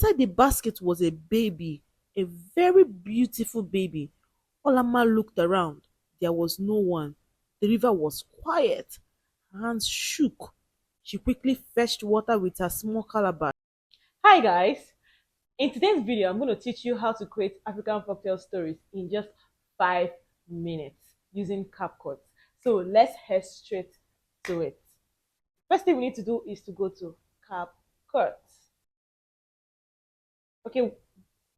Inside the basket was a baby, a very beautiful baby. Olama looked around. There was no one. The river was quiet. Her hands shook. She quickly fetched water with her small calabash. Hi guys! In today's video, I'm going to teach you how to create African folktale stories in just 5 minutes using CapCut. So let's head straight to it. First thing we need to do is to go to CapCut. Okay,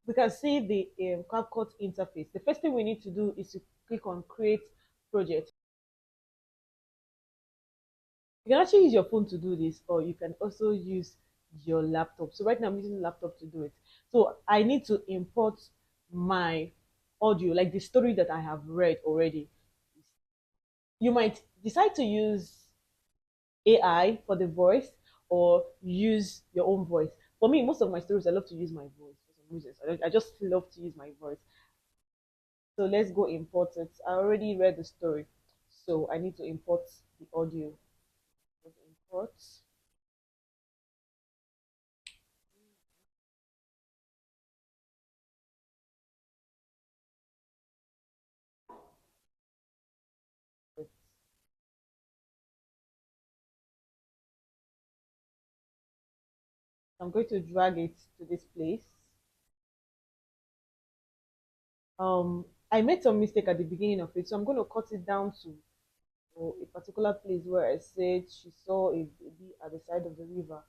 we can see the CapCut interface. The first thing we need to do is to click on Create Project. You can actually use your phone to do this, or you can also use your laptop. So right now I'm using laptop to do it. So I need to import my audio, like the story that I have read already. You might decide to use AI for the voice or use your own voice. For me, most of my stories, I love to use my voice for some reasons. I just love to use my voice. So let's go import it. I already read the story, so I need to import the audio. Import. I'm going to drag it to this place. I made some mistake at the beginning of it, so I'm going to cut it down to a particular place where I said she saw a baby at the side of the river.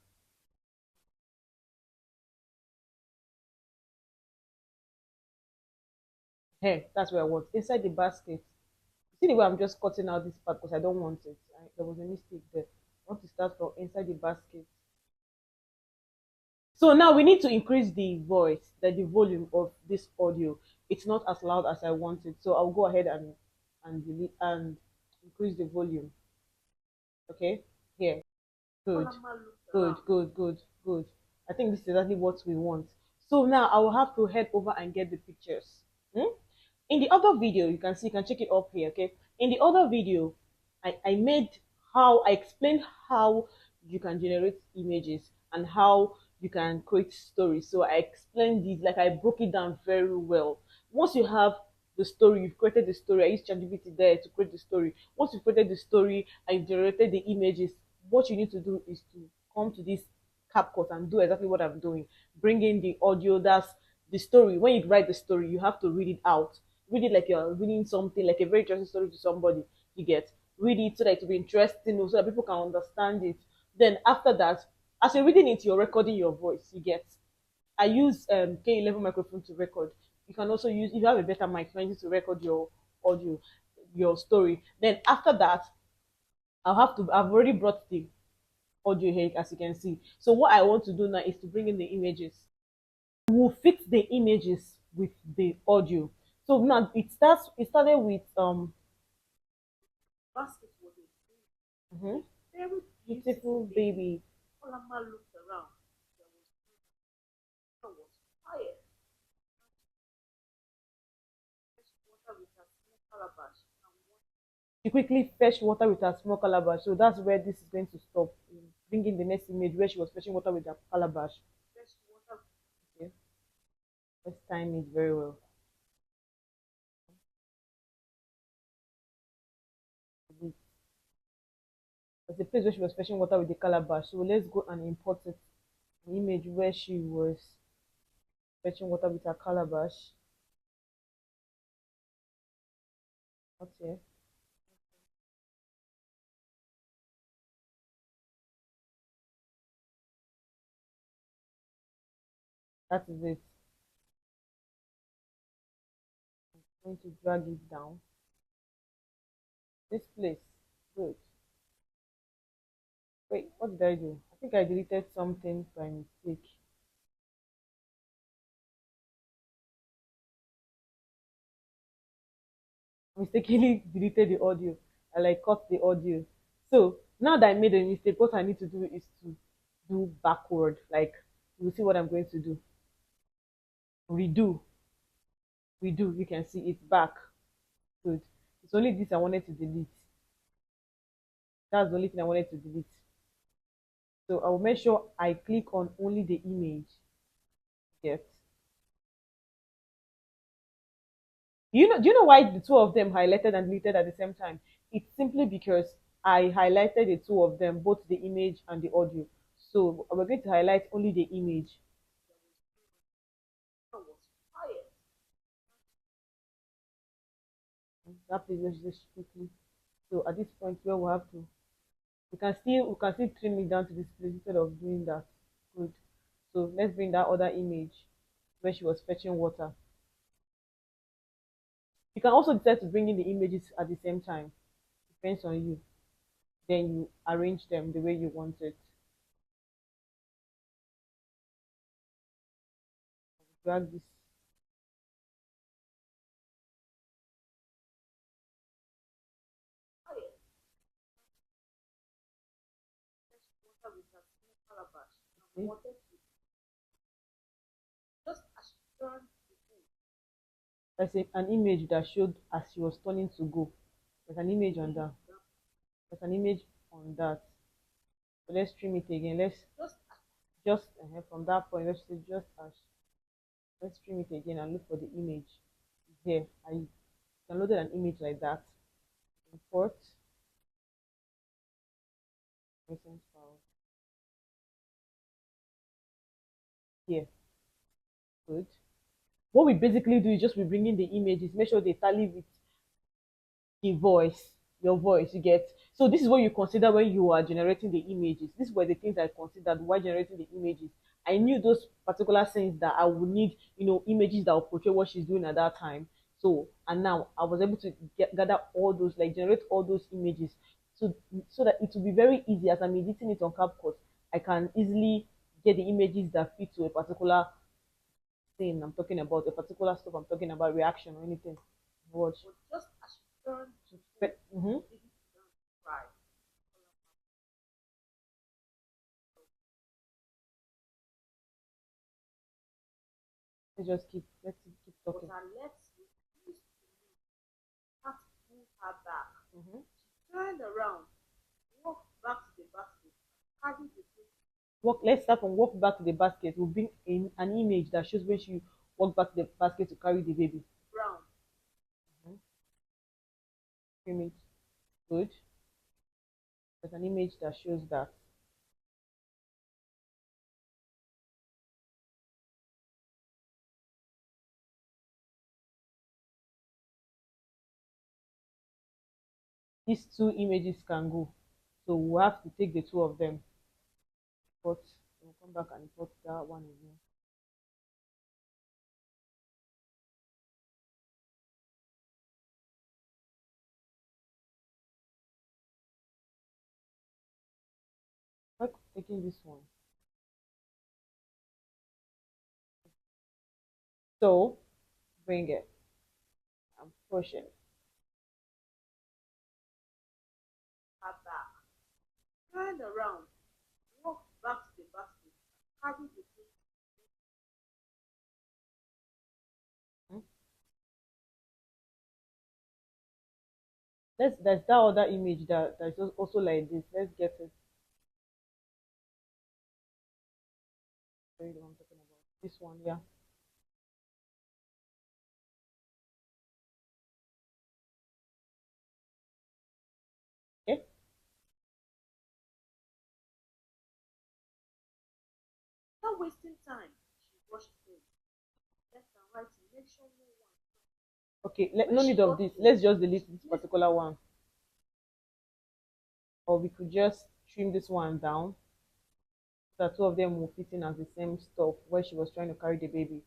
Hey, that's where I want. Inside the basket. See the way I'm just cutting out this part because I don't want it. There was a mistake there. I want to start from inside the basket. So now we need to increase the voice, the volume of this audio. It's not as loud as I want it. So I'll go ahead and delete and increase the volume. Okay, here. Good, good. I think this is exactly what we want. So now I will have to head over and get the pictures. Hmm? In the other video, you can see, you can check it up here, okay? In the other video, I explained how you can generate images and how you can create stories. So I explained this, like I broke it down very well. Once you have the story, you've created the story. I used ChatGPT there to create the story. Once you've created the story and you've generated the images, what you need to do is to come to this CapCut and do exactly what I'm doing. Bring in the audio, that's the story. When you write the story, you have to read it out. Read it like you're reading something, like a very interesting story to somebody. You get read it so that it will be interesting, so that people can understand it. Then after that, as you're reading it, you're recording your voice. You get. I use K11 microphone to record. You can also use, if you have a better mic, you can use it to record your audio, your story. Then after that, I've already brought the audio here, as you can see. So what I want to do now is to bring in the images. We'll fix the images with the audio. So now it started with basket was a very beautiful baby. Olama looked around. There was fire. Water with a small calabash. She quickly fetched water with her small calabash. So that's where this is going to stop. Bring in the next image where she was fetching water with her calabash. Fetch water. Okay. Let's time it very well. There's a place where she was fetching water with the calabash. So let's go and import it. An image where she was fetching water with her calabash. Okay. That is it. I'm going to drag it down. This place. Good. Wait, what did I do? I think I deleted something by mistake. I mistakenly deleted the audio. I like cut the audio. So now that I made a mistake, what I need to do is to do backward. Like you will see what I'm going to do. Redo. Redo. You can see it's back. Good. It's only this I wanted to delete. That's the only thing I wanted to delete. So I will make sure I click on only the image. Yes. Do you know why the two of them highlighted and deleted at the same time? It's simply because I highlighted the two of them, both the image and the audio. So we're going to highlight only the image. That please let's just quickly. So at this point where we have to we can still trim it down to this place instead of doing that. Good. So let's bring that other image where she was fetching water. You can also decide to bring in the images at the same time. Depends on you. Then you arrange them the way you want it. Drag this. See? An image that showed as she was turning to go. There's an image on that. There's an image on that. So let's trim it again. Let's just from that point. Let's say just as. Let's trim it again and look for the image. Here, I downloaded an image like that. Import recent file. Here, good. What we basically do is just we bring in the images, make sure they tally with the voice, your voice, you get. So this is what you consider when you are generating the images. These were the things I considered while generating the images. I knew those particular things that I would need, images that will portray what she's doing at that time. So and now I was able to gather all those, like generate all those images, so that it will be very easy as I'm editing it on CapCut. I can easily get the images that fit to a particular thing I'm talking about, a particular stuff I'm talking about, reaction or anything. Watch. Mm-hmm. Let's keep talking. Mm-hmm. Let's start from walk back to the basket. We'll bring in an image that shows when she walked back to the basket to carry the baby. Mhm. Image. Good. There's an image that shows that. These two images can go. So we'll have to take the two of them. But we'll come back and import that one again. Like taking this one. So bring it and push it. Hmm? There's that other image that's also like this. Let's get it. Show you what I'm talking about. This one, yeah. Okay. Okay, no need of this. Let's just delete this particular one. Or we could just trim this one down so that two of them will fit in as the same stuff where she was trying to carry the baby.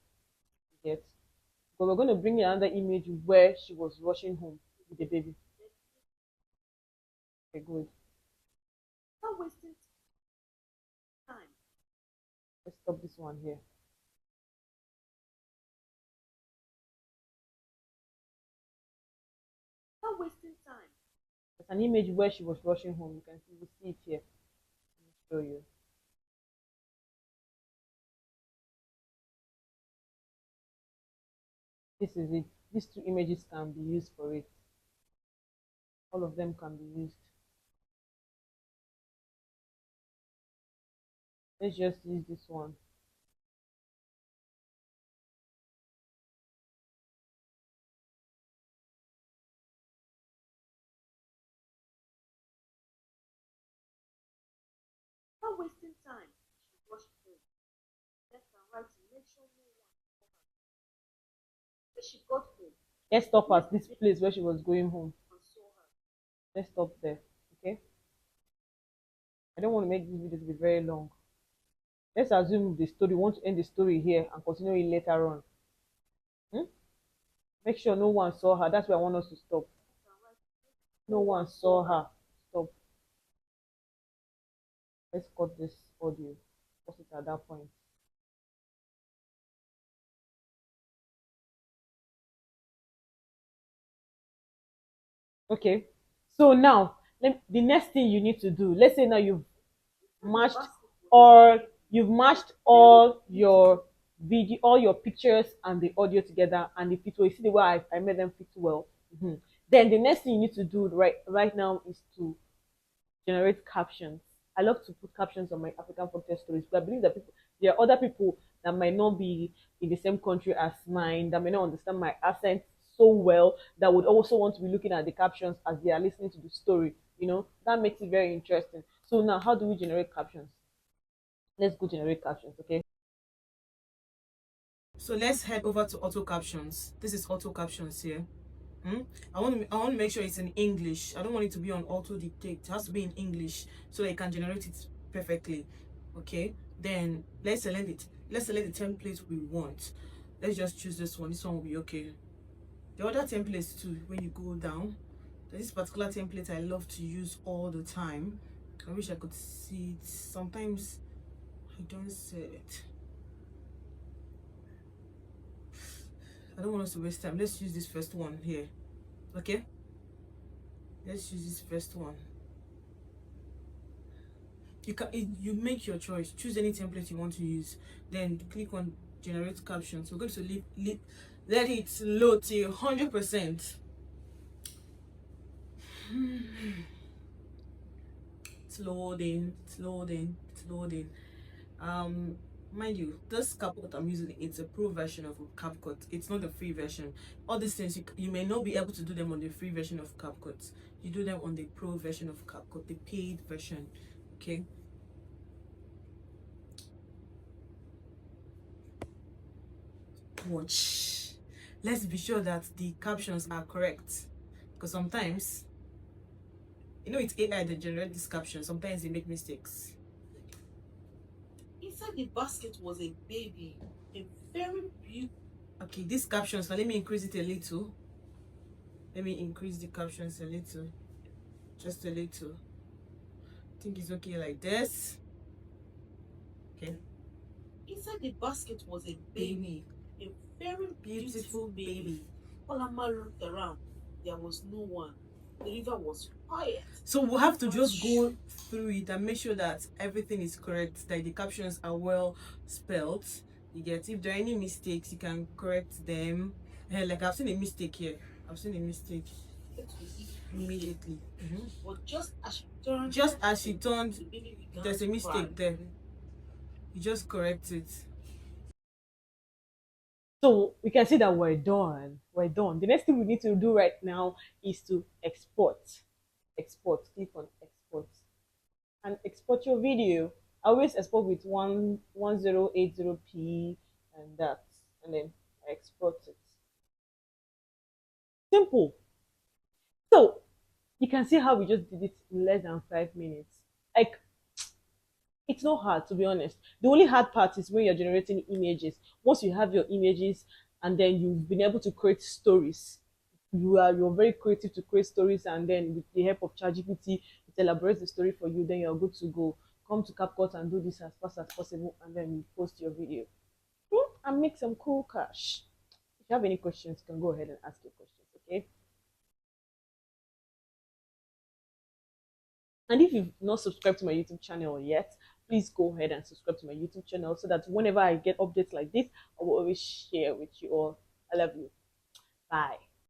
Get. But we're going to bring in another image where she was rushing home with the baby. Okay, good. Let's stop this one here. There's an image where she was rushing home. You see it here. Let me show you. This is it. These two images can be used for it. All of them can be used. Let's just use this one. Let's stop at this place where she was going home. Let's stop there. Okay. I don't want to make this video to be very long. Let's assume the story, we want to end the story here and continue it later on. Hmm? Make sure no one saw her. That's where I want us to stop. No one saw her. Stop. Let's cut this audio. Put it at that point. Okay. So now, the next thing you need to do, let's say now matched or you've matched all your video, all your pictures and the audio together, and the fit well. You see the way I made them fit well. Then the next thing you need to do right now is to generate captions. I love to put captions on my African folktale stories, but I believe that there are other people that might not be in the same country as mine, that may not understand my accent so well, that would also want to be looking at the captions as they are listening to the story. That makes it very interesting. So now, how do we generate captions? Let's go generate captions, okay? So let's head over to auto captions. This is auto captions here. I want to make sure it's in English. I don't want it to be on auto dictate. It has to be in English so that it can generate it perfectly. Okay, then let's select it. Let's select the template we want. Let's just choose this one. This one will be okay. The other templates too, when you go down, there's this particular template I love to use all the time. I wish I could see it. Sometimes I don't see it. I don't want us to waste time. Let's use this first one here. Okay, let's use this first one. You make your choice. Choose any template you want to use, then click on generate captions. We're going to let it load to 100%. It's loading, it's loading, it's loading. Mind you, this CapCut I'm using, it's a pro version of CapCut. It's not the free version. All these things you may not be able to do them on the free version of CapCut. You do them on the pro version of CapCut, the paid version. Okay. Watch. Let's be sure that the captions are correct, because sometimes it's AI that generate these captions. Sometimes they make mistakes. Inside the basket was a baby, a very beautiful. Okay, these captions, now let me increase it a little. Let me increase the captions a little, just a little. I think it's okay like this. Okay. Inside the basket was a baby, a very beautiful baby. Olama looked around. There was no one. The river was quiet. So we'll have to just go through it and make sure that everything is correct, that the captions are well spelled. You get, if there are any mistakes, you can correct them. Like I've seen a mistake here. I've seen a mistake immediately. But just as she turned, there's a mistake there. You just correct it. So we can see that we're done. We're done. The next thing we need to do right now is to export. Export. Click on export and export your video. I always export with 1080p and that, and then I export it. Simple. So you can see how we just did it in less than 5 minutes. Like, it's not hard, to be honest. The only hard part is when you're generating images. Once you have your images and then you've been able to create stories, you're very creative to create stories, and then with the help of ChatGPT, it elaborates the story for you. Then you're good to go. Come to CapCut and do this as fast as possible, and then you post your video and make some cool cash. If you have any questions, you can go ahead and ask your questions. Okay. And if you've not subscribed to my YouTube channel yet, please go ahead and subscribe to my YouTube channel so that whenever I get updates like this, I will always share with you all. I love you. Bye.